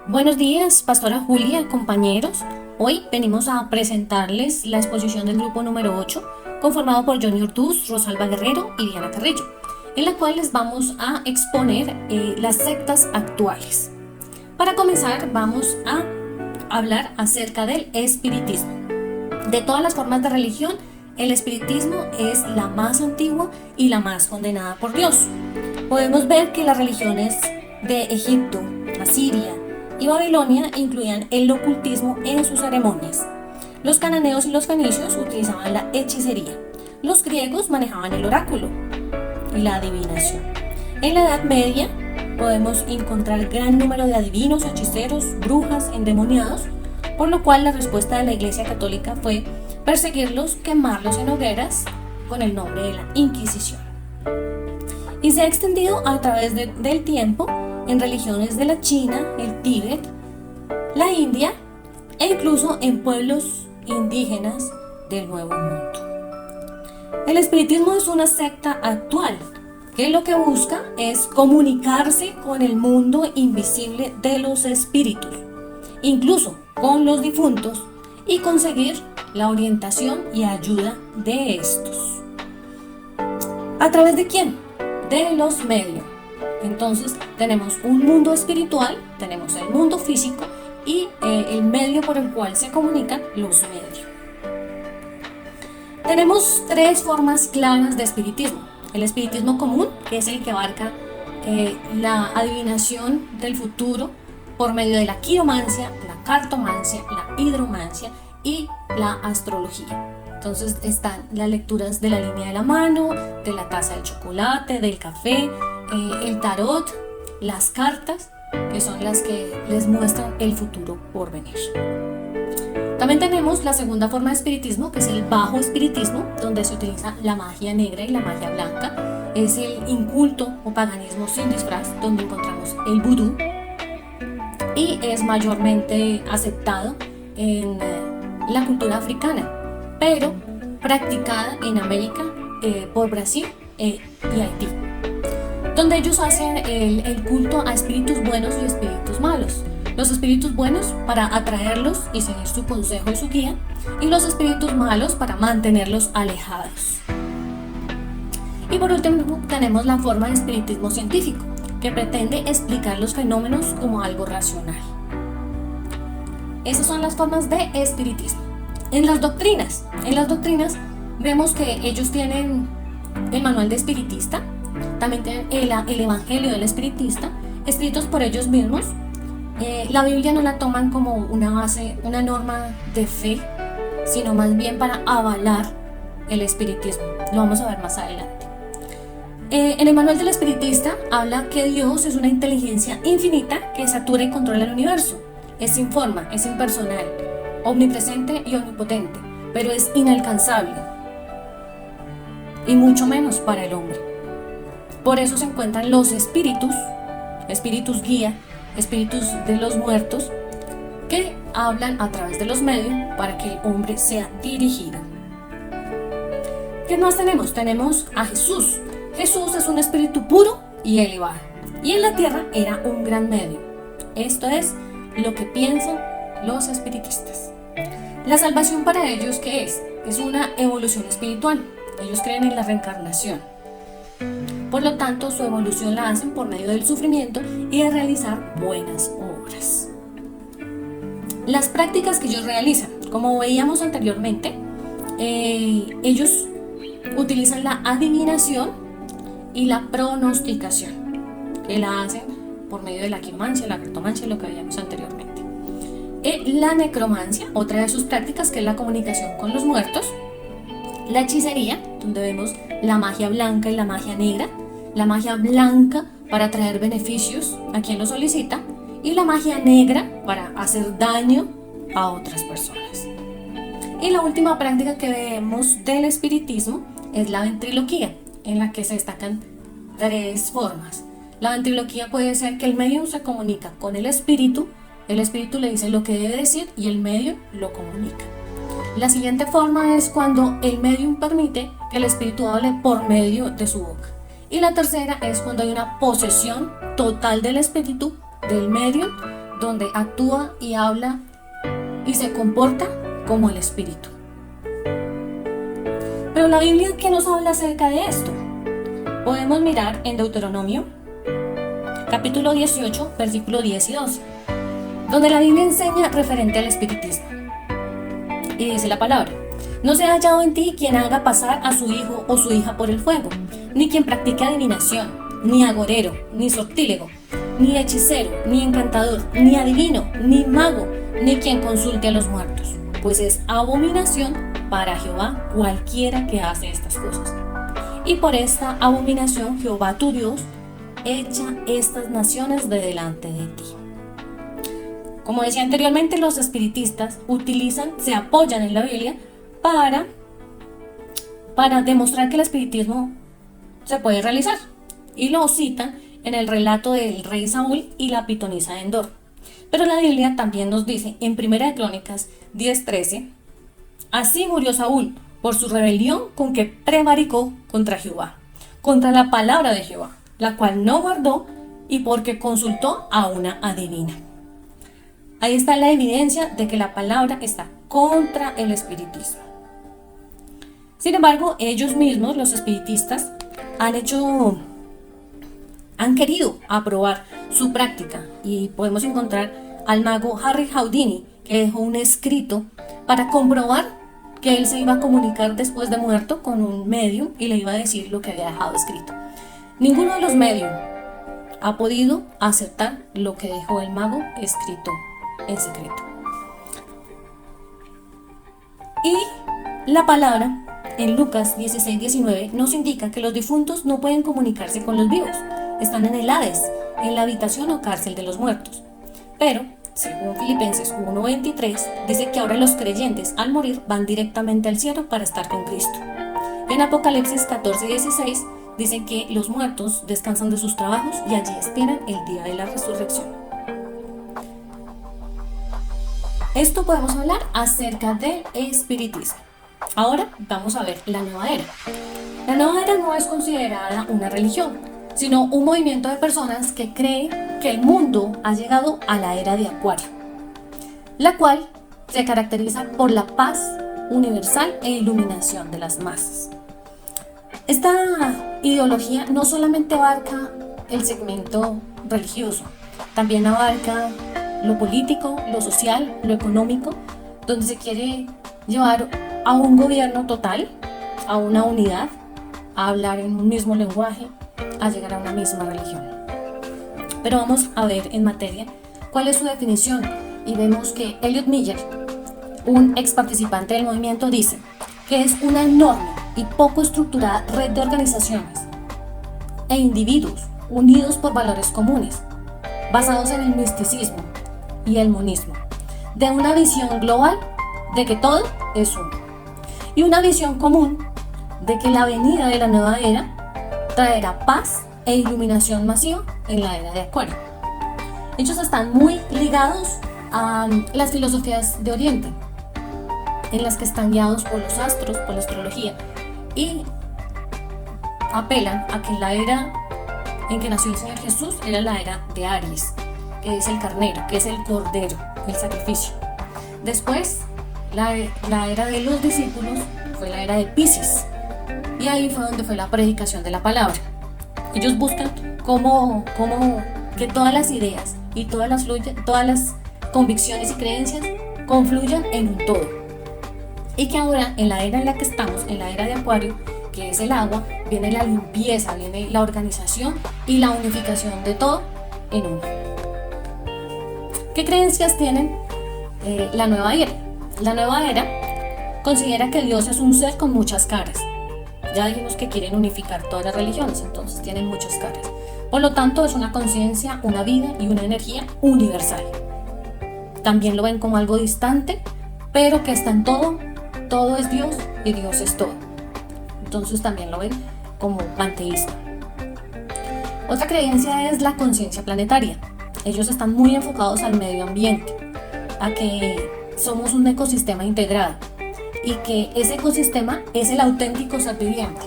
Buenos días, Pastora Julia, compañeros. Hoy venimos a presentarles la exposición del grupo número 8, conformado por Johnny Ortuz, Rosalba Guerrero y Diana Carrillo, en la cual les vamos a exponer las sectas actuales. Para comenzar, vamos a hablar acerca del espiritismo. De todas las formas de religión, el espiritismo es la más antigua y la más condenada por Dios. Podemos ver que las religiones de Egipto, Asiria y Babilonia incluían el ocultismo en sus ceremonias. Los cananeos y los fenicios utilizaban la hechicería. Los griegos manejaban el oráculo y la adivinación. En la Edad Media podemos encontrar gran número de adivinos, hechiceros, brujas, endemoniados, por lo cual la respuesta de la Iglesia Católica fue perseguirlos, quemarlos en hogueras con el nombre de la Inquisición. Y se ha extendido a través del tiempo en religiones de la China, el Tíbet, la India e incluso en pueblos indígenas del Nuevo Mundo. El espiritismo es una secta actual que lo que busca es comunicarse con el mundo invisible de los espíritus, incluso con los difuntos, y conseguir la orientación y ayuda de estos. ¿A través de quién? De los medios. Entonces tenemos un mundo espiritual, tenemos el mundo físico y el medio por el cual se comunican los medios. Tenemos tres formas claras de espiritismo. El espiritismo común, que es el que abarca la adivinación del futuro por medio de la quiromancia, la cartomancia, la hidromancia y la astrología. Entonces están las lecturas de la línea de la mano, de la taza del chocolate, del café, el tarot, las cartas, que son las que les muestran el futuro por venir. También tenemos la segunda forma de espiritismo, que es el bajo espiritismo, donde se utiliza la magia negra y la magia blanca. Es el inculto o paganismo sin disfraz, donde encontramos el vudú, y es mayormente aceptado en la cultura africana, pero practicada en América por Brasil y Haití, donde ellos hacen el culto a espíritus buenos y espíritus malos. Los espíritus buenos para atraerlos y seguir su consejo y su guía, y los espíritus malos para mantenerlos alejados. Y por último tenemos la forma de espiritismo científico, que pretende explicar los fenómenos como algo racional. Esas son las formas de espiritismo. En las doctrinas vemos que ellos tienen el manual de espiritista, también tienen el evangelio del espiritista, escritos por ellos mismos. La Biblia no la toman como una base, una norma de fe, sino más bien para avalar el espiritismo. Lo vamos a ver más adelante. En el manual del espiritista habla que Dios es una inteligencia infinita que satura y controla el universo. Es sin forma, es impersonal, omnipresente y omnipotente, pero es inalcanzable, y mucho menos para el hombre. Por eso se encuentran los espíritus guía, espíritus de los muertos, que hablan a través de los medios para que el hombre sea dirigido. ¿Qué más tenemos? Tenemos a Jesús. Jesús es un espíritu puro y elevado, y en la tierra era un gran medio. Esto es lo que piensan los espiritistas. La salvación para ellos, ¿qué es? Es una evolución espiritual. Ellos creen en la reencarnación. Por lo tanto, su evolución la hacen por medio del sufrimiento y de realizar buenas obras. Las prácticas que ellos realizan, como veíamos anteriormente, ellos utilizan la adivinación y la pronosticación, que la hacen por medio de la quiromancia, la cartomancia y lo que veíamos anteriormente. La necromancia, otra de sus prácticas, que es la comunicación con los muertos. La hechicería, donde vemos la magia blanca y la magia negra. La magia blanca para traer beneficios a quien lo solicita, y la magia negra para hacer daño a otras personas. Y la última práctica que vemos del espiritismo es la ventriloquía, en la que se destacan tres formas. La ventriloquía puede ser que el medium se comunica con el espíritu le dice lo que debe decir y el medium lo comunica. La siguiente forma es cuando el medium permite que el espíritu hable por medio de su boca. Y la tercera es cuando hay una posesión total del espíritu, del medium, donde actúa y habla y se comporta como el Espíritu. Pero la Biblia, ¿qué nos habla acerca de esto? Podemos mirar en Deuteronomio, capítulo 18, versículo 10 y 12, donde la Biblia enseña referente al espiritismo. Y dice la palabra: no se ha hallado en ti quien haga pasar a su hijo o su hija por el fuego, ni quien practique adivinación, ni agorero, ni sortílego, ni hechicero, ni encantador, ni adivino, ni mago, ni quien consulte a los muertos, pues es abominación para Jehová cualquiera que hace estas cosas. Y por esta abominación Jehová tu Dios echa estas naciones de delante de ti. Como decía anteriormente, los espiritistas se apoyan en la Biblia para demostrar que el espiritismo se puede realizar, y lo citan en el relato del rey Saúl y la pitonisa de Endor. Pero la Biblia también nos dice en 1 Crónicas 10:13: así murió Saúl por su rebelión con que prevaricó contra Jehová, contra la palabra de Jehová, la cual no guardó, y porque consultó a una adivina. Ahí está la evidencia de que la palabra está contra el espiritismo. Sin embargo, ellos mismos, los espiritistas, han querido aprobar su práctica, y podemos encontrar al mago Harry Houdini, que dejó un escrito para comprobar que él se iba a comunicar después de muerto con un medium y le iba a decir lo que había dejado escrito. Ninguno de los medium ha podido aceptar lo que dejó el mago escrito en secreto. Y la palabra en Lucas 16:19 nos indica que los difuntos no pueden comunicarse con los vivos. Están en el Hades, en la habitación o cárcel de los muertos. Pero, según Filipenses 1:23, dice que ahora los creyentes al morir van directamente al cielo para estar con Cristo. En Apocalipsis 14:16 dice que los muertos descansan de sus trabajos y allí esperan el día de la resurrección. Esto podemos hablar acerca del espiritismo. Ahora vamos a ver la nueva era. La nueva era no es considerada una religión, sino un movimiento de personas que creen que el mundo ha llegado a la era de Acuario, la cual se caracteriza por la paz universal e iluminación de las masas. Esta ideología no solamente abarca el segmento religioso, también abarca lo político, lo social, lo económico, donde se quiere llevar a un gobierno total, a una unidad, a hablar en un mismo lenguaje, a llegar a una misma religión. Pero vamos a ver en materia cuál es su definición, y vemos que Elliot Miller, un ex participante del movimiento, dice que es una enorme y poco estructurada red de organizaciones e individuos unidos por valores comunes, basados en el misticismo y el monismo, de una visión global de que todo es uno, y una visión común de que la venida de la nueva era traerá paz e iluminación masiva en la era de Acuario. Ellos están muy ligados a las filosofías de Oriente, en las que están guiados por los astros, por la astrología, y apelan a que la era en que nació el Señor Jesús era la era de Aries, que es el carnero, que es el cordero, el sacrificio. Después, la era de los discípulos fue la era de Piscis, y ahí fue donde fue la predicación de la palabra. Ellos buscan cómo que todas las ideas y todas las convicciones y creencias confluyan en un todo. Y que ahora, en la era en la que estamos, en la era de Acuario, que es el agua, viene la limpieza, viene la organización y la unificación de todo en uno. ¿Qué creencias tienen la nueva era? La nueva era considera que Dios es un ser con muchas caras. Ya dijimos que quieren unificar todas las religiones, entonces tienen muchas caras. Por lo tanto, es una conciencia, una vida y una energía universal. También lo ven como algo distante, pero que está en todo. Todo es Dios y Dios es todo. Entonces también lo ven como panteísmo. Otra creencia es la conciencia planetaria. Ellos están muy enfocados al medio ambiente, a que somos un ecosistema integrado y que ese ecosistema es el auténtico ser viviente,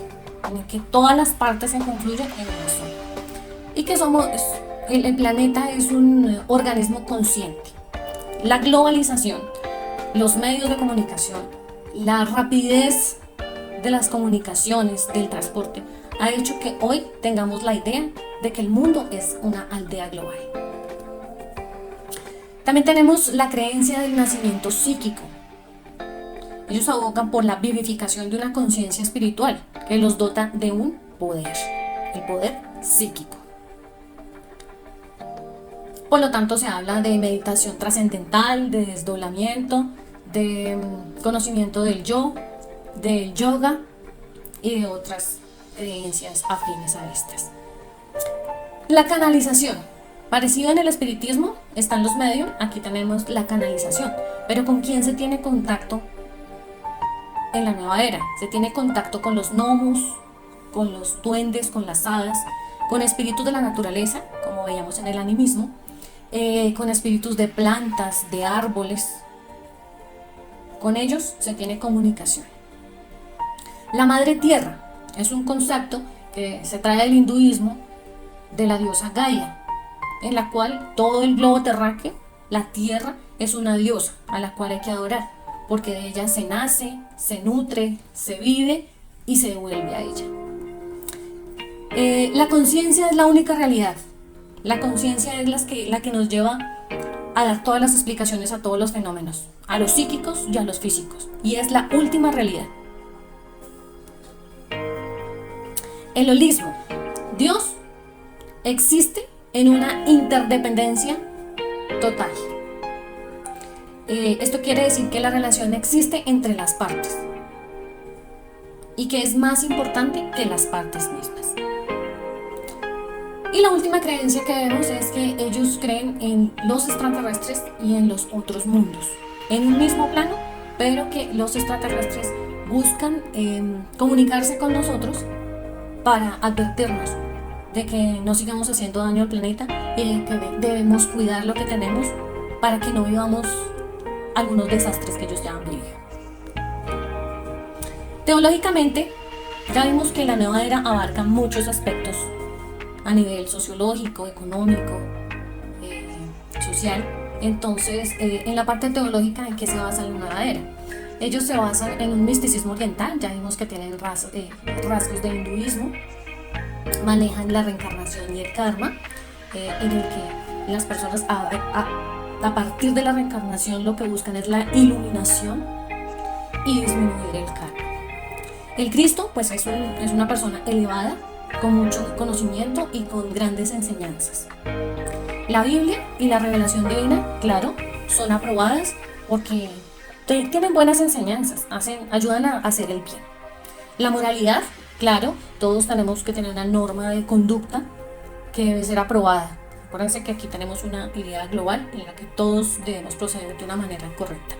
en el que todas las partes se confluyen en uno solo, y que somos el planeta es un organismo consciente. La globalización, los medios de comunicación, la rapidez de las comunicaciones, del transporte, ha hecho que hoy tengamos la idea de que el mundo es una aldea global. También tenemos la creencia del nacimiento psíquico. Ellos abogan por la vivificación de una conciencia espiritual que los dota de un poder, el poder psíquico. Por lo tanto, se habla de meditación trascendental, de desdoblamiento, de conocimiento del yo, del yoga y de otras creencias afines a estas. La canalización. Parecido en el espiritismo, están los medios, aquí tenemos la canalización. Pero ¿con quién se tiene contacto en la nueva era? Se tiene contacto con los gnomos, con los duendes, con las hadas, con espíritus de la naturaleza, como veíamos en el animismo, con espíritus de plantas, de árboles. Con ellos se tiene comunicación. La madre tierra es un concepto que se trae del hinduismo, de la diosa Gaia, en la cual todo el globo terráqueo, la tierra, es una diosa a la cual hay que adorar, porque de ella se nace, se nutre, se vive y se devuelve a ella. La conciencia es la única realidad. La conciencia es la que nos lleva a dar todas las explicaciones a todos los fenómenos, a los psíquicos y a los físicos, y es la última realidad. El holismo. Dios existe en una interdependencia total. Esto quiere decir que la relación existe entre las partes y que es más importante que las partes mismas. Y la última creencia que vemos es que ellos creen en los extraterrestres y en los otros mundos, en un mismo plano, pero que los extraterrestres buscan comunicarse con nosotros para advertirnos de que no sigamos haciendo daño al planeta y de que debemos cuidar lo que tenemos para que no vivamos algunos desastres que ellos ya han vivido. Teológicamente, ya vimos que la nueva era abarca muchos aspectos a nivel sociológico, económico, social. Entonces, en la parte teológica, ¿en qué se basa la nueva era? Ellos se basan en un misticismo oriental, ya vimos que tienen rasgos de hinduismo, manejan la reencarnación y el karma, en el que las personas a partir de la reencarnación lo que buscan es la iluminación y disminuir el karma. El Cristo pues es una persona elevada, con mucho conocimiento y con grandes enseñanzas. La Biblia y la revelación divina, claro, son aprobadas porque tienen buenas enseñanzas, ayudan a hacer el bien. La moralidad, claro, todos tenemos que tener una norma de conducta que debe ser aprobada. Acuérdense que aquí tenemos una idea global en la que todos debemos proceder de una manera correcta.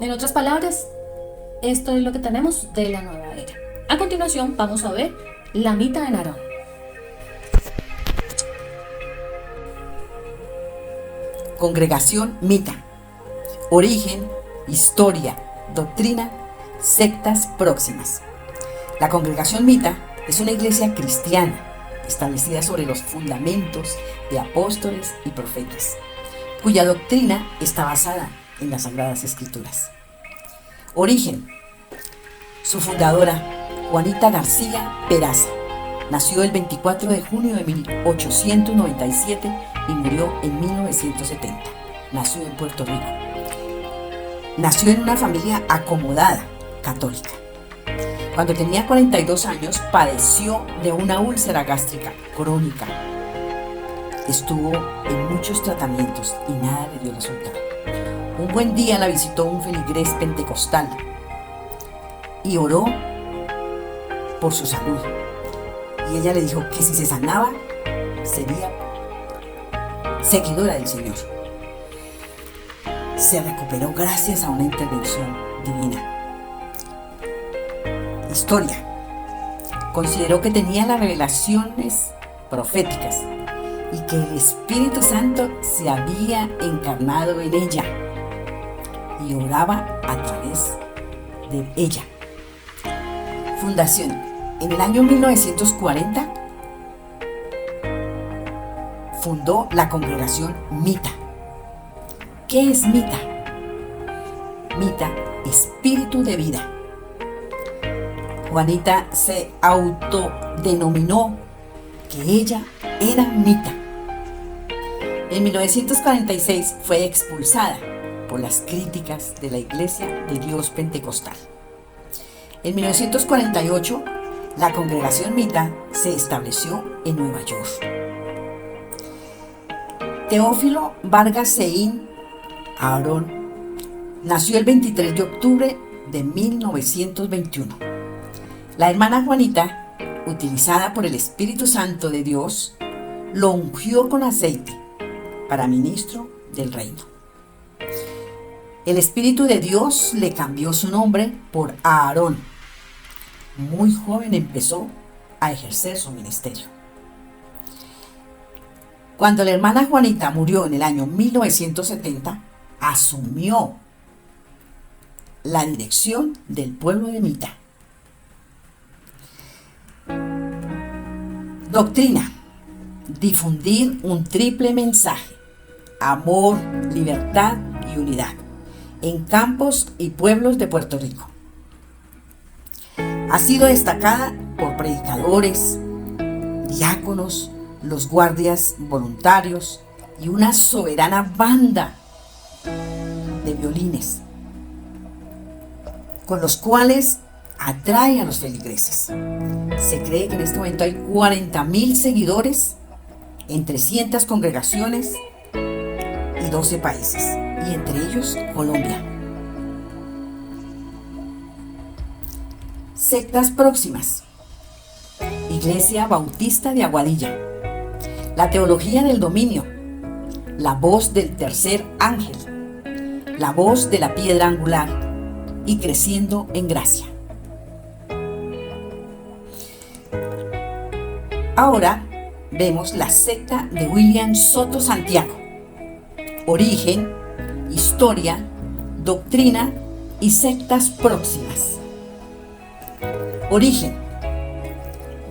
En otras palabras, esto es lo que tenemos de la nueva era. A continuación vamos a ver la Mita de Nerón. Congregación Mita. Origen, historia, doctrina, sectas próximas. La Congregación Mita es una iglesia cristiana establecida sobre los fundamentos de apóstoles y profetas, cuya doctrina está basada en las Sagradas Escrituras. Origen. Su fundadora, Juanita García Peraza, nació el 24 de junio de 1897 y murió en 1970. Nació en Puerto Rico. Nació en una familia acomodada, católica. Cuando tenía 42 años, padeció de una úlcera gástrica crónica. Estuvo en muchos tratamientos y nada le dio resultado. Un buen día la visitó un feligrés pentecostal y oró por su salud. Y ella le dijo que si se sanaba, sería seguidora del Señor. Se recuperó gracias a una intervención divina. Historia. Consideró que tenía las revelaciones proféticas y que el Espíritu Santo se había encarnado en ella y oraba a través de ella. Fundación. En el año 1940 fundó la congregación Mita. ¿Qué es Mita? Mita, espíritu de vida. Juanita se autodenominó que ella era Mita. En 1946 fue expulsada por las críticas de la Iglesia de Dios Pentecostal. En 1948, la congregación Mita se estableció en Nueva York. Teófilo Vargas Ceín Aarón nació el 23 de octubre de 1921. La hermana Juanita, utilizada por el Espíritu Santo de Dios, lo ungió con aceite para ministro del reino. El Espíritu de Dios le cambió su nombre por Aarón. Muy joven empezó a ejercer su ministerio. Cuando la hermana Juanita murió en el año 1970, asumió la dirección del pueblo de Mita. Doctrina: difundir un triple mensaje: amor, libertad y unidad en campos y pueblos de Puerto Rico. Ha sido destacada por predicadores, diáconos, los guardias voluntarios y una soberana banda de violines, con los cuales atrae a los feligreses. Se cree que en este momento hay 40,000 seguidores en 300 congregaciones y 12 países, y entre ellos Colombia. Sectas próximas: Iglesia Bautista de Aguadilla, la teología del dominio, la voz del tercer ángel, la voz de la piedra angular y creciendo en gracia. Ahora vemos la secta de William Soto Santiago: origen, historia, doctrina y sectas próximas. Origen: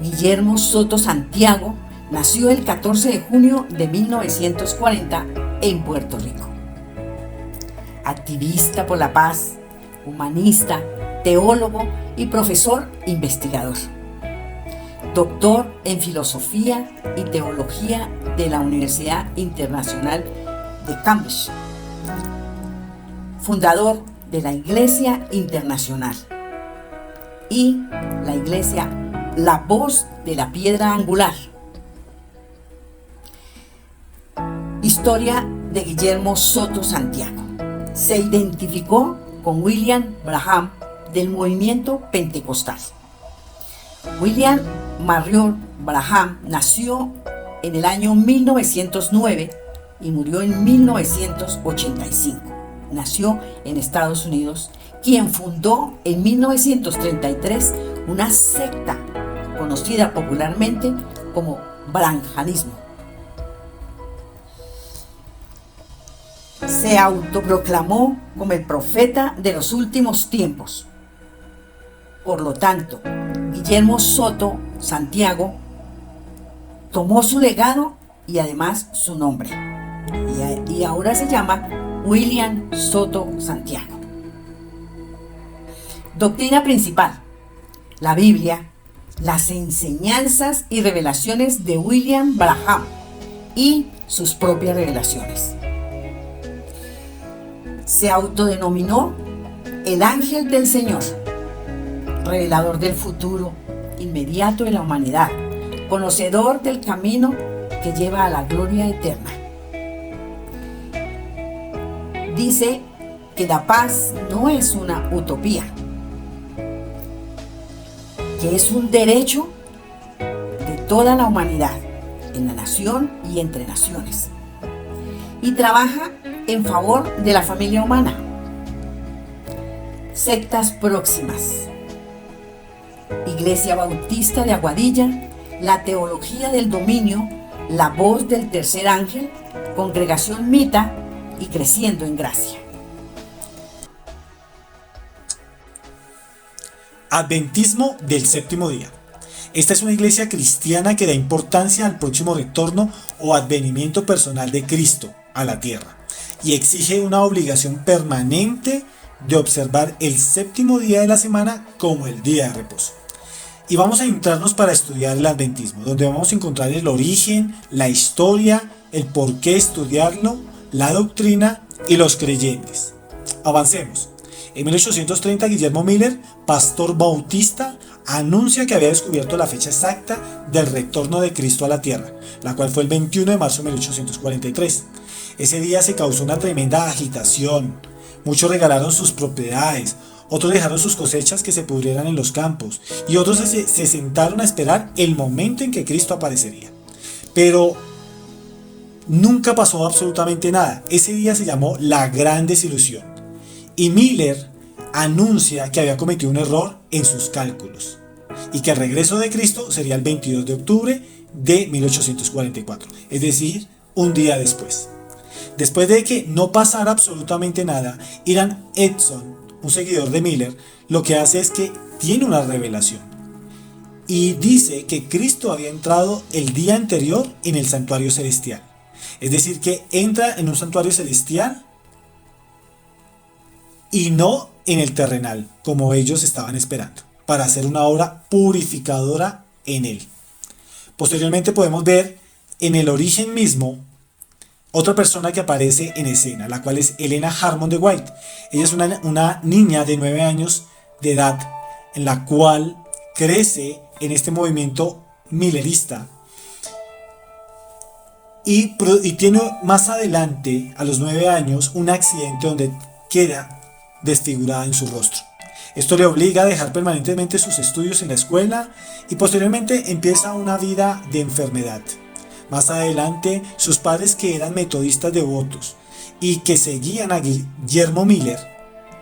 Guillermo Soto Santiago nació el 14 de junio de 1940 en Puerto Rico. Activista por la paz, humanista, teólogo y profesor investigador. Doctor en Filosofía y Teología de la Universidad Internacional de Cambridge. Fundador de la Iglesia Internacional y la Iglesia La Voz de la Piedra Angular. Historia de Guillermo Soto Santiago. Se identificó con William Branham del movimiento pentecostal. William Marion Branham nació en el año 1909 y murió en 1985. Nació en Estados Unidos, quien fundó en 1933 una secta conocida popularmente como branhanismo. Se autoproclamó como el profeta de los últimos tiempos. Por lo tanto, Guillermo Soto Santiago tomó su legado y además su nombre. Y ahora se llama William Soto Santiago. Doctrina principal: la Biblia, las enseñanzas y revelaciones de William Branham y sus propias revelaciones. Se autodenominó el ángel del Señor, revelador del futuro inmediato de la humanidad, conocedor del camino que lleva a la gloria eterna. Dice que la paz no es una utopía, que es un derecho de toda la humanidad, en la nación y entre naciones, y trabaja en favor de la familia humana. Sectas próximas: Iglesia Bautista de Aguadilla, la teología del dominio, la voz del tercer ángel, congregación Mita y creciendo en gracia. Adventismo del séptimo día. Esta es una iglesia cristiana que da importancia al próximo retorno o advenimiento personal de Cristo a la tierra y exige una obligación permanente de observar el séptimo día de la semana como el día de reposo. Y vamos a entrarnos para estudiar el adventismo, donde vamos a encontrar el origen, la historia, el por qué estudiarlo, la doctrina y los creyentes. Avancemos. En 1830, Guillermo Miller, pastor bautista, anuncia que había descubierto la fecha exacta del retorno de Cristo a la tierra, la cual fue el 21 de marzo de 1843. Ese día se causó una tremenda agitación. Muchos regalaron sus propiedades, otros dejaron sus cosechas que se pudrieran en los campos, y otros se sentaron a esperar el momento en que Cristo aparecería. Pero nunca pasó absolutamente nada. Ese día se llamó la Gran Desilusión. Y Miller anuncia que había cometido un error en sus cálculos y que el regreso de Cristo sería el 22 de octubre de 1844, es decir, un día después. Después de que no pasara absolutamente nada, Irán Edson, un seguidor de Miller, lo que hace es que tiene una revelación y dice que Cristo había entrado el día anterior en el santuario celestial. Es decir, que entra en un santuario celestial y no en el terrenal, como ellos estaban esperando, para hacer una obra purificadora en él. Posteriormente podemos ver en el origen mismo otra persona que aparece en escena, la cual es Helena Harmon de White. Ella es una niña de 9 años de edad, en la cual crece en este movimiento millerista y tiene más adelante, a los 9 años, un accidente donde queda desfigurada en su rostro. Esto le obliga a dejar permanentemente sus estudios en la escuela y posteriormente empieza una vida de enfermedad. Más adelante, sus padres, que eran metodistas devotos y que seguían a Guillermo Miller,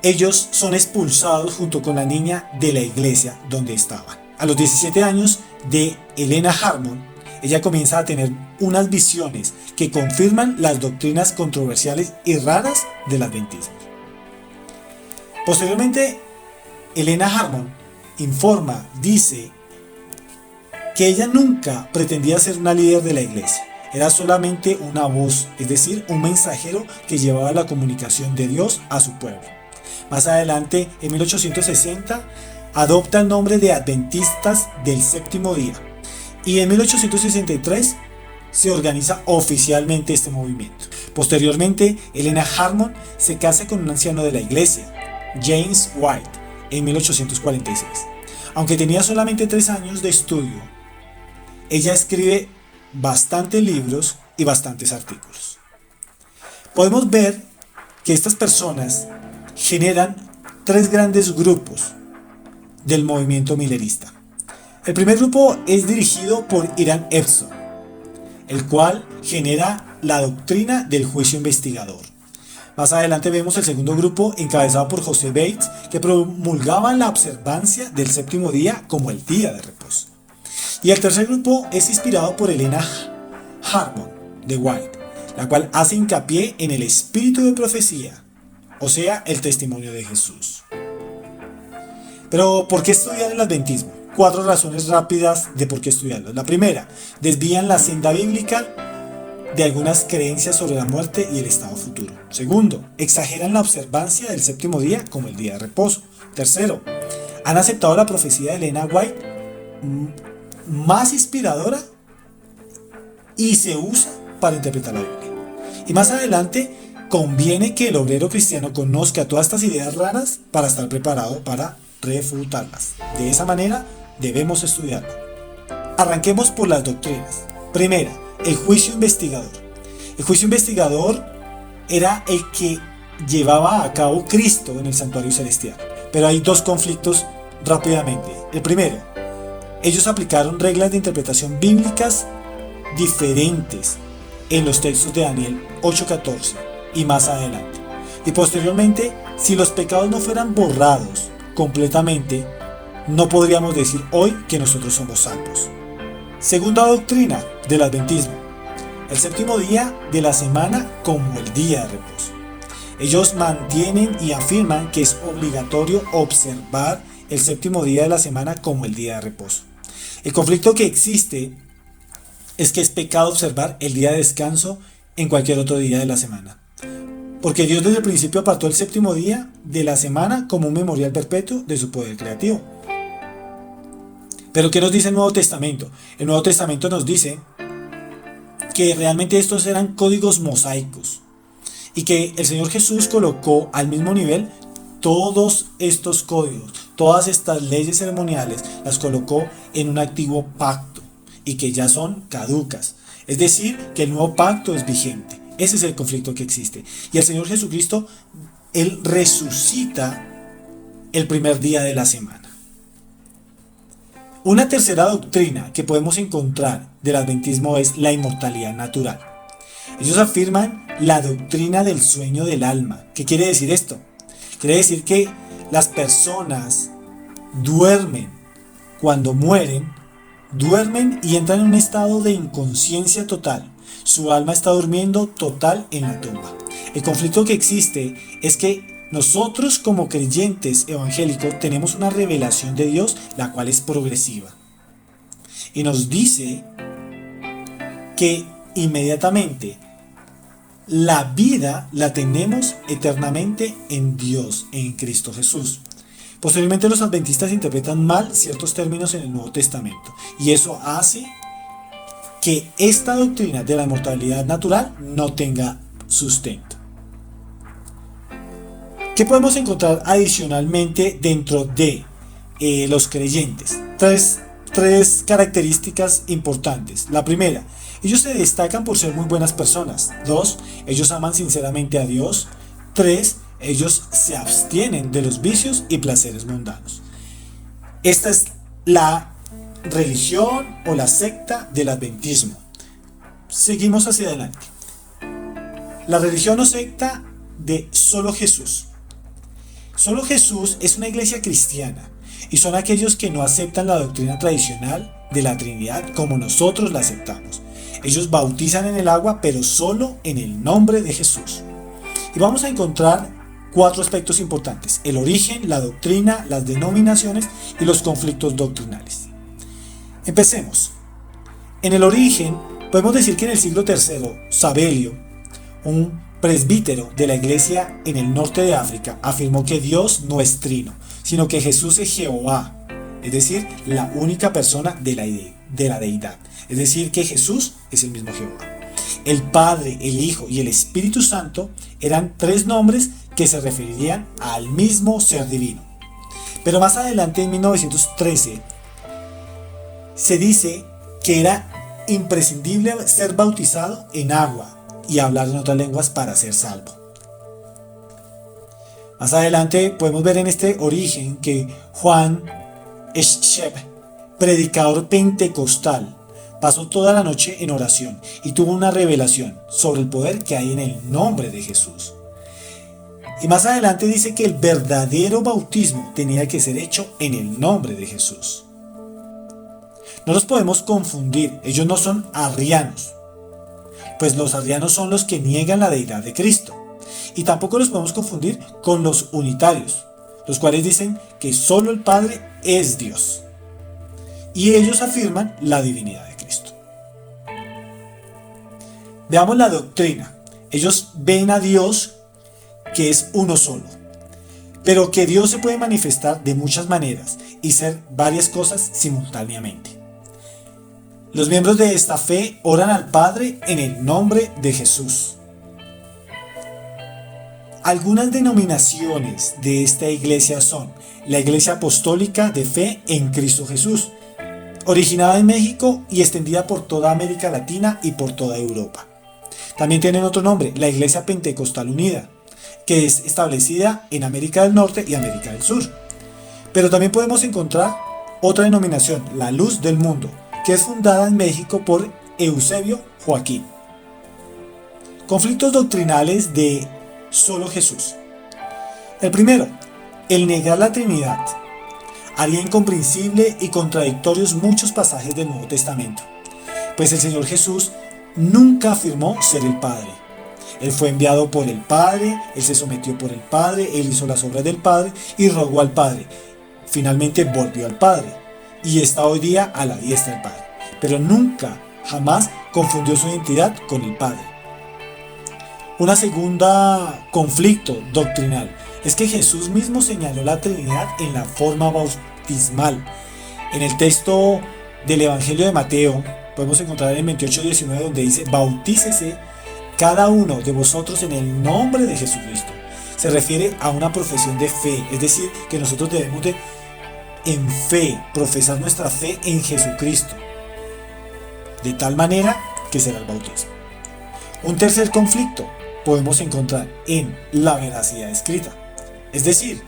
ellos son expulsados junto con la niña de la iglesia donde estaban. A los 17 años de Helena Harmon, ella comienza a tener unas visiones que confirman las doctrinas controversiales y raras del adventismo. Posteriormente, Helena Harmon dice que ella nunca pretendía ser una líder de la iglesia, era solamente una voz, es decir, un mensajero que llevaba la comunicación de Dios a su pueblo. Más adelante, en 1860, adopta el nombre de Adventistas del Séptimo Día y en 1863 se organiza oficialmente este movimiento. Posteriormente, Helena Harmon se casa con un anciano de la iglesia, James White, en 1846. Aunque tenía solamente 3 años de estudio, ella escribe bastantes libros y bastantes artículos. Podemos ver que estas personas generan 3 grandes grupos del movimiento millerista. El primer grupo es dirigido por Irán Edson, el cual genera la doctrina del juicio investigador. Más adelante vemos el segundo grupo encabezado por José Bates, que promulgaba la observancia del séptimo día como el día de reposo. Y el tercer grupo es inspirado por Helena Harmon de White, la cual hace hincapié en el espíritu de profecía, o sea, el testimonio de Jesús. Pero, ¿por qué estudiar el adventismo? 4 razones rápidas de por qué estudiarlo. La primera, desvían la senda bíblica de algunas creencias sobre la muerte y el estado futuro. Segundo, exageran la observancia del séptimo día como el día de reposo. Tercero, han aceptado la profecía de Helena White más inspiradora y se usa para interpretar la Biblia. Y más adelante, conviene que el obrero cristiano conozca todas estas ideas raras para estar preparado para refutarlas. De esa manera debemos estudiarla. Arranquemos por las doctrinas. Primera, el juicio investigador. El juicio investigador era el que llevaba a cabo Cristo en el santuario celestial. Pero hay 2 conflictos rápidamente. El primero, ellos aplicaron reglas de interpretación bíblicas diferentes en los textos de Daniel 8:14 y más adelante. Y posteriormente, si los pecados no fueran borrados completamente, no podríamos decir hoy que nosotros somos salvos. Segunda doctrina del adventismo: el séptimo día de la semana como el día de reposo. Ellos mantienen y afirman que es obligatorio observar el séptimo día de la semana como el día de reposo. El conflicto que existe es que es pecado observar el día de descanso en cualquier otro día de la semana. Porque Dios desde el principio apartó el séptimo día de la semana como un memorial perpetuo de su poder creativo. Pero ¿qué nos dice el Nuevo Testamento? El Nuevo Testamento nos dice que realmente estos eran códigos mosaicos y que el Señor Jesús colocó al mismo nivel todos estos códigos, todas estas leyes ceremoniales, las colocó en un antiguo pacto y que ya son caducas. Es decir, que el nuevo pacto es vigente. Ese es el conflicto que existe. Y el Señor Jesucristo, Él resucita el primer día de la semana. Una tercera doctrina que podemos encontrar del adventismo es la inmortalidad natural. Ellos afirman la doctrina del sueño del alma. ¿Qué quiere decir esto? Quiere decir que las personas duermen cuando mueren, duermen y entran en un estado de inconsciencia total. Su alma está durmiendo total en la tumba. El conflicto que existe es que nosotros como creyentes evangélicos tenemos una revelación de Dios la cual es progresiva. Y nos dice que inmediatamente la vida la tenemos eternamente en Dios, en Cristo Jesús. Posteriormente los adventistas interpretan mal ciertos términos en el Nuevo Testamento y eso hace que esta doctrina de la inmortalidad natural no tenga sustento. ¿Qué podemos encontrar adicionalmente dentro de los creyentes? Tres características importantes. La primera, ellos se destacan por ser muy buenas personas. 2, ellos aman sinceramente a Dios. 3, ellos se abstienen de los vicios y placeres mundanos. Esta es la religión o la secta del adventismo. Seguimos hacia adelante. La religión o secta de solo Jesús. Solo Jesús es una iglesia cristiana y son aquellos que no aceptan la doctrina tradicional de la Trinidad como nosotros la aceptamos. Ellos bautizan en el agua, pero solo en el nombre de Jesús. Y vamos a encontrar 4 aspectos importantes: el origen, la doctrina, las denominaciones y los conflictos doctrinales. Empecemos. En el origen, podemos decir que en el siglo III, Sabelio, un presbítero de la iglesia en el norte de África, afirmó que Dios no es trino, sino que Jesús es Jehová, es decir, la única persona de la deidad. Es decir, que Jesús es el mismo Jehová. El Padre, el Hijo y el Espíritu Santo eran 3 nombres que se referirían al mismo ser divino. Pero más adelante, en 1913, se dice que era imprescindible ser bautizado en agua y hablar en otras lenguas para ser salvo. Más adelante podemos ver en este origen que Juan Eschep, predicador pentecostal, pasó toda la noche en oración y tuvo una revelación sobre el poder que hay en el nombre de Jesús. Y más adelante dice que el verdadero bautismo tenía que ser hecho en el nombre de Jesús. No los podemos confundir, ellos no son arrianos, pues los arrianos son los que niegan la deidad de Cristo. Y tampoco los podemos confundir con los unitarios, los cuales dicen que solo el Padre es Dios. Y ellos afirman la divinidad de Cristo. Veamos la doctrina. Ellos ven a Dios que es uno solo, pero que Dios se puede manifestar de muchas maneras y ser varias cosas simultáneamente. Los miembros de esta fe oran al Padre en el nombre de Jesús. Algunas denominaciones de esta iglesia son la Iglesia Apostólica de Fe en Cristo Jesús, originada en México y extendida por toda América Latina y por toda Europa. También tienen otro nombre, la Iglesia Pentecostal Unida, que es establecida en América del Norte y América del Sur. Pero también podemos encontrar otra denominación, la Luz del Mundo, que es fundada en México por Eusebio Joaquín. Conflictos doctrinales de solo Jesús. El primero, el negar la Trinidad. Haría incomprensible y contradictorios muchos pasajes del Nuevo Testamento, pues el Señor Jesús nunca afirmó ser el Padre. Él fue enviado por el Padre, Él se sometió por el Padre, Él hizo las obras del Padre y rogó al Padre. Finalmente volvió al Padre. y está hoy día a la diestra del Padre. Pero nunca, jamás confundió su identidad con el Padre. Una segunda conflicto doctrinal es que Jesús mismo señaló la Trinidad en la forma bautismal. En el texto del Evangelio de Mateo podemos encontrar en 28:19 donde dice: bautícese cada uno de vosotros en el nombre de Jesucristo. Se refiere a una profesión de fe, es decir, que nosotros debemos de, en fe, profesar nuestra fe en Jesucristo, de tal manera que será el bautismo. Un tercer conflicto podemos encontrar en la veracidad escrita, es decir,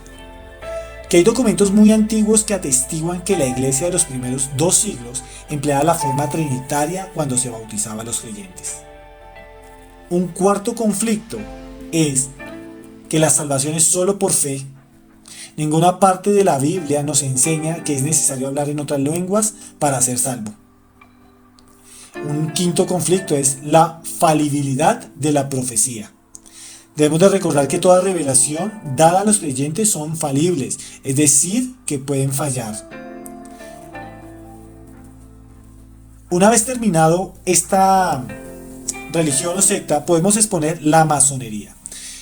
que hay documentos muy antiguos que atestiguan que la iglesia de los primeros 2 siglos empleaba la forma trinitaria cuando se bautizaba a los creyentes. Un cuarto conflicto es que la salvación es solo por fe. Ninguna parte de la Biblia nos enseña que es necesario hablar en otras lenguas para ser salvo. Un quinto conflicto es la falibilidad de la profecía. Debemos de recordar que toda revelación dada a los creyentes son falibles, es decir, que pueden fallar. Una vez terminado esta religión o secta, podemos exponer la masonería.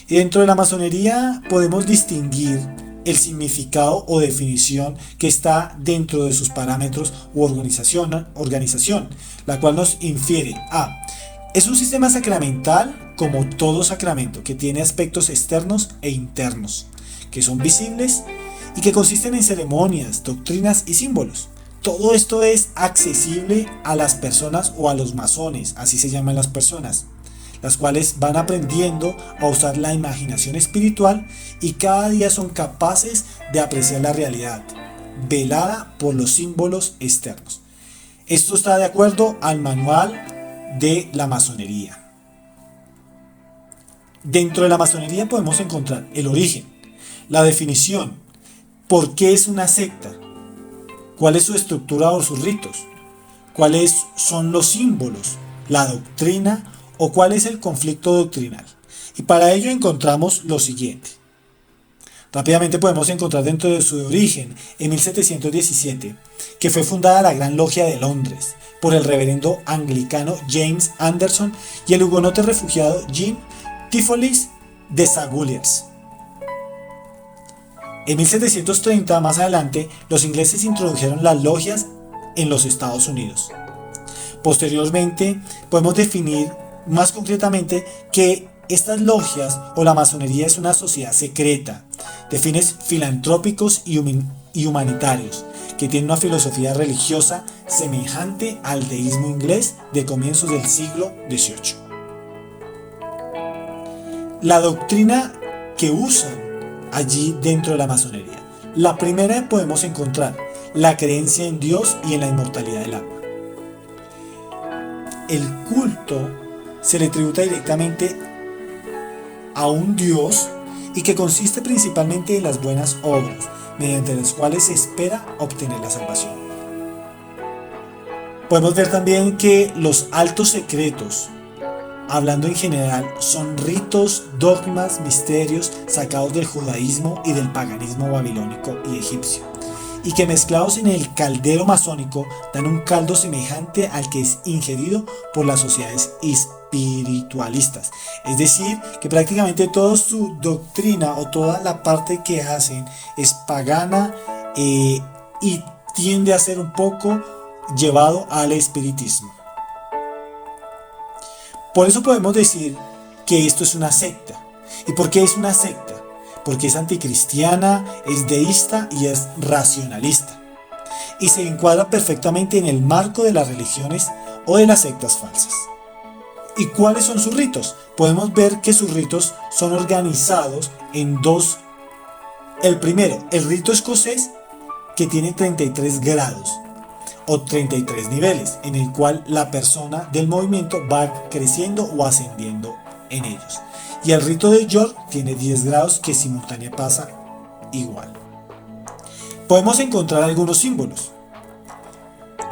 Y dentro de la masonería podemos distinguir el significado o definición que está dentro de sus parámetros u organización, la cual nos infiere a: es un sistema sacramental como todo sacramento, que tiene aspectos externos e internos, que son visibles y que consisten en ceremonias, doctrinas y símbolos. Todo esto es accesible a las personas o a los masones, así se llaman las personas, las cuales van aprendiendo a usar la imaginación espiritual y cada día son capaces de apreciar la realidad, velada por los símbolos externos. Esto está de acuerdo al manual de la masonería. Dentro de la masonería podemos encontrar el origen, la definición, por qué es una secta, cuál es su estructura o sus ritos, cuáles son los símbolos, la doctrina o cuál es el conflicto doctrinal. Y para ello encontramos lo siguiente. Rápidamente podemos encontrar dentro de su origen, en 1717, que fue fundada la Gran Logia de Londres por el reverendo anglicano James Anderson y el hugonote refugiado Jean Tifolis de Saguliers. En 1730, más adelante, los ingleses introdujeron las logias en los Estados Unidos. Posteriormente, podemos definir más concretamente que estas logias o la masonería es una sociedad secreta de fines filantrópicos y humanitarios que tiene una filosofía religiosa semejante al deísmo inglés de comienzos del siglo XVIII. La doctrina que usan allí dentro de la masonería. La primera podemos encontrar la creencia en Dios y en la inmortalidad del alma. El culto se le tributa directamente a un Dios y que consiste principalmente en las buenas obras, mediante las cuales se espera obtener la salvación. Podemos ver también que los altos secretos, hablando en general, son ritos, dogmas, misterios sacados del judaísmo y del paganismo babilónico y egipcio, y que mezclados en el caldero masónico dan un caldo semejante al que es ingerido por las sociedades espiritualistas. Es decir, que prácticamente toda su doctrina o toda la parte que hacen es pagana y tiende a ser un poco llevado al espiritismo. Por eso podemos decir que esto es una secta. ¿Y por qué es una secta? Porque es anticristiana, es deísta y es racionalista. Y se encuadra perfectamente en el marco de las religiones o de las sectas falsas. ¿Y cuáles son sus ritos? Podemos ver que sus ritos son organizados en dos. El primero, el rito escocés, que tiene 33 grados o 33 niveles, en el cual la persona del movimiento va creciendo o ascendiendo en ellos. Y el rito de York tiene 10 grados, que simultánea pasa igual. Podemos encontrar algunos símbolos.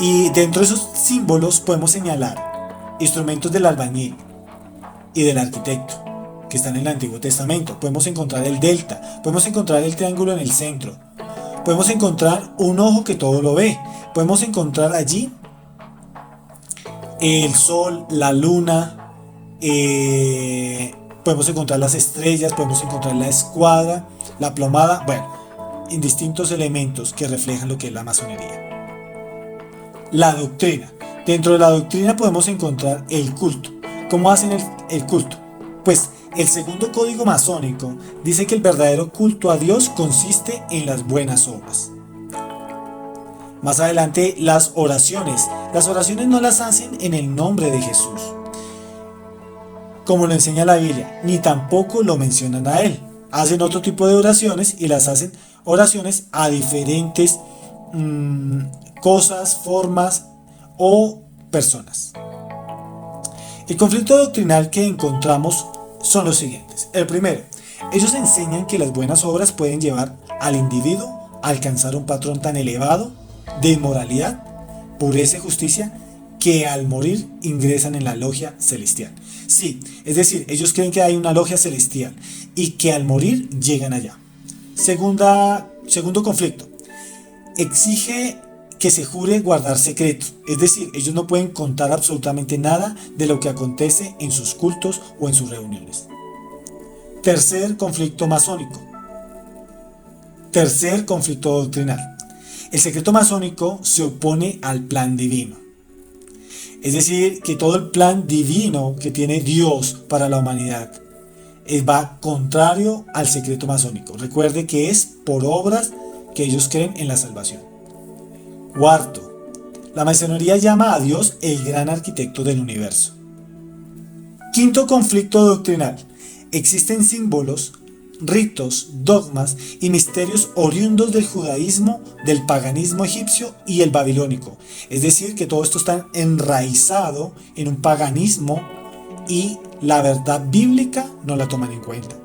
Y dentro de esos símbolos podemos señalar instrumentos del albañil y del arquitecto, que están en el Antiguo Testamento. Podemos encontrar el delta, podemos encontrar el triángulo en el centro, Podemos encontrar un ojo que todo lo ve. Podemos encontrar allí el sol, la luna, podemos encontrar las estrellas, podemos encontrar la escuadra, la plomada, bueno, indistintos elementos que reflejan lo que es la masonería. La doctrina. Dentro de la doctrina podemos encontrar el culto. ¿Cómo hacen el culto? Pues el segundo código masónico dice que el verdadero culto a Dios consiste en las buenas obras. Más adelante, las oraciones. Las oraciones no las hacen en el nombre de Jesús, como lo enseña la Biblia, ni tampoco lo mencionan a Él. Hacen otro tipo de oraciones y las hacen oraciones a diferentes cosas, formas o personas. El conflicto doctrinal que encontramos son los siguientes. El primero, ellos enseñan que las buenas obras pueden llevar al individuo a alcanzar un patrón tan elevado de inmoralidad, pureza y justicia que al morir ingresan en la logia celestial. Sí, es decir, ellos creen que hay una logia celestial y que al morir llegan allá. Segundo conflicto, exige que se jure guardar secreto, es decir, ellos no pueden contar absolutamente nada de lo que acontece en sus cultos o en sus reuniones. Tercer conflicto masónico. Tercer conflicto doctrinal. El secreto masónico se opone al plan divino. Es decir, que todo el plan divino que tiene Dios para la humanidad va contrario al secreto masónico. Recuerde que es por obras que ellos creen en la salvación. Cuarto, la masonería llama a Dios el gran arquitecto del universo. Quinto conflicto doctrinal. Existen símbolos, ritos, dogmas y misterios oriundos del judaísmo, del paganismo egipcio y el babilónico. Es decir, que todo esto está enraizado en un paganismo y la verdad bíblica no la toman en cuenta.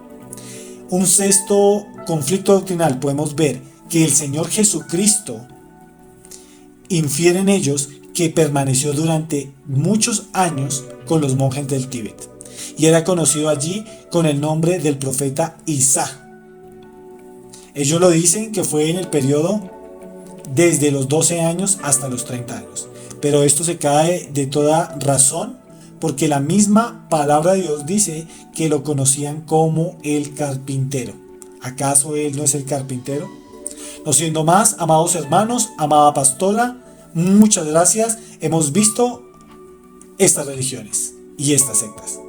Un sexto conflicto doctrinal, podemos ver que el Señor Jesucristo infiere en ellos que permaneció durante muchos años con los monjes del Tíbet y era conocido allí con el nombre del profeta Isa. Ellos lo dicen que fue en el periodo desde los 12 años hasta los 30 años. Pero esto se cae de toda razón porque la misma palabra de Dios dice que lo conocían como el carpintero. ¿Acaso él no es el carpintero? No siendo más, amados hermanos, amada pastora, muchas gracias. Hemos visto estas religiones y estas sectas.